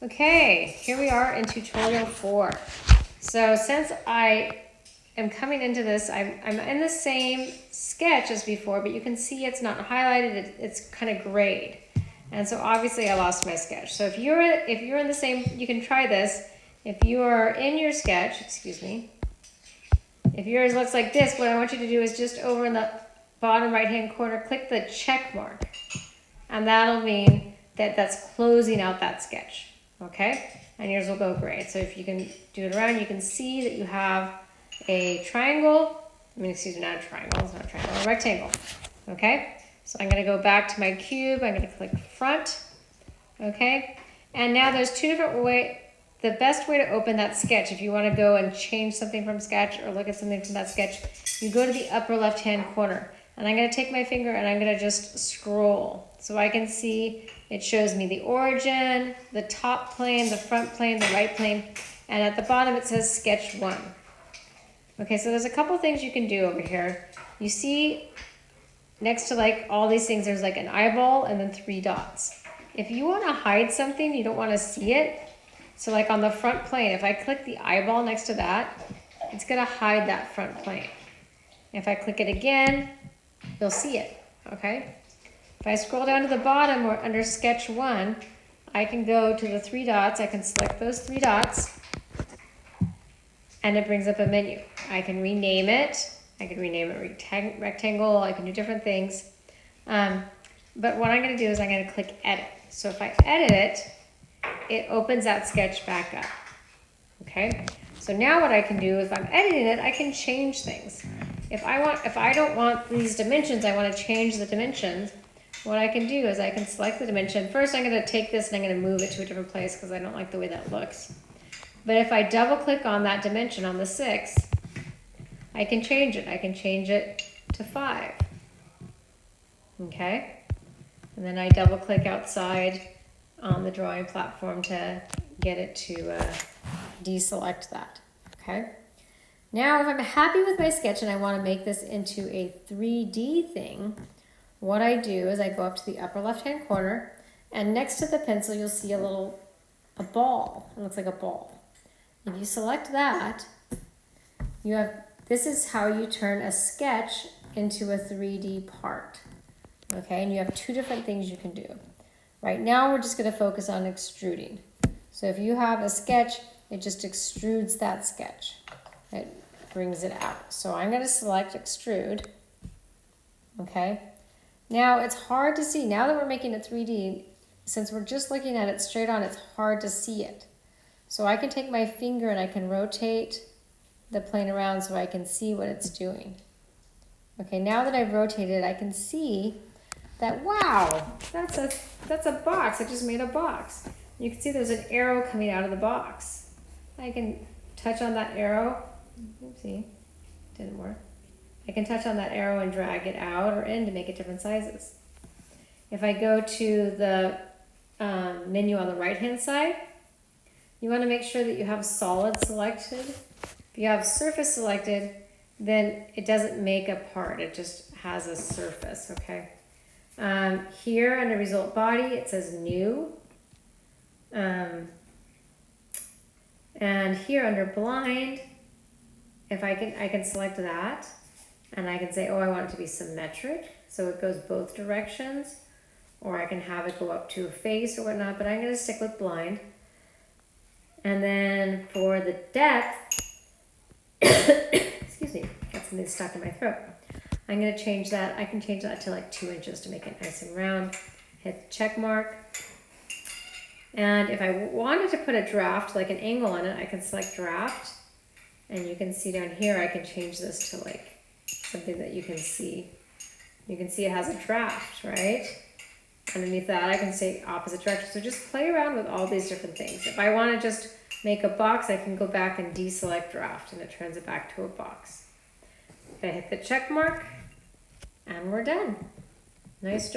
Okay, here we are in tutorial 4. So since I am coming into this, I'm in the same sketch as before, but you can see it's not highlighted, it's kind of grayed. And so obviously I lost my sketch. So if you're in the same, you can try this. If you are in your sketch, excuse me, if yours looks like this, what I want you to do is just over in the bottom right hand corner, click the check mark. And that'll mean that that's closing out that sketch. Okay, and yours will go gray. So if you can do it around, you can see that you have a triangle. Excuse me, not a triangle, it's not a triangle, a rectangle. Okay, so I'm gonna go back to my cube, I'm gonna click front. Okay, and now there's two different ways. The best way to open that sketch, if you wanna go and change something from sketch or look at something from that sketch, you go to the upper left-hand corner. And I'm gonna take my finger and I'm gonna just scroll. So I can see it shows me the origin, the top plane, the front plane, the right plane, and at the bottom it says sketch 1. Okay, so there's a couple things you can do over here. You see next to like all these things, there's like an eyeball and then 3 dots. If you wanna hide something, you don't wanna see it, so like on the front plane, if I click the eyeball next to that, it's gonna hide that front plane. If I click it again, you'll see it, okay? If I scroll down to the bottom or under sketch 1, I can go to the 3 dots, I can select those 3 dots, and it brings up a menu. I can rename it, rectangle, I can do different things. But what I'm gonna do is I'm gonna click edit. So if I edit it, it opens that sketch back up, okay? So now what I can do, if I'm editing it, I can change things. If I don't want these dimensions, I want to change the dimensions, what I can do is I can select the dimension. First, I'm going to take this and I'm going to move it to a different place because I don't like the way that looks. But if I double click on that dimension on the 6, I can change it. I can change it to 5. Okay? And then I double click outside on the drawing platform to get it to deselect that. Okay? Now, if I'm happy with my sketch and I want to make this into a 3D thing, what I do is I go up to the upper left-hand corner, and next to the pencil, you'll see a ball. It looks like a ball. If you select that, this is how you turn a sketch into a 3D part. Okay, and you have 2 different things you can do. Right now, we're just going to focus on extruding. So if you have a sketch, it just extrudes that sketch. It brings it out. So I'm going to select extrude. Okay. Now it's hard to see. Now that we're making it 3D, since we're just looking at it straight on, it's hard to see it. So I can take my finger and I can rotate the plane around so I can see what it's doing. Okay, now that I've rotated, I can see that, wow, that's a box. I just made a box. You can see there's an arrow coming out of the box. I can touch on that arrow. Oopsie, didn't work. I can touch on that arrow and drag it out or in to make it different sizes. If I go to the menu on the right-hand side, you want to make sure that you have solid selected. If you have surface selected, then it doesn't make a part. It just has a surface, okay? Here under result body, it says new. And here under blind, if I can select that, and I can say, oh, I want it to be symmetric, so it goes both directions, or I can have it go up to a face or whatnot, but I'm going to stick with blind. And then for the depth, excuse me, got something stuck in my throat. I'm going to change that. I can change that to like 2 inches to make it nice and round. Hit the check mark. And if I wanted to put a draft, like an angle on it, I can select draft. And you can see down here, I can change this to like something that you can see. You can see it has a draft, right? Underneath that, I can say opposite direction. So just play around with all these different things. If I want to just make a box, I can go back and deselect draft, and it turns it back to a box. I hit the check mark, and we're done. Nice job.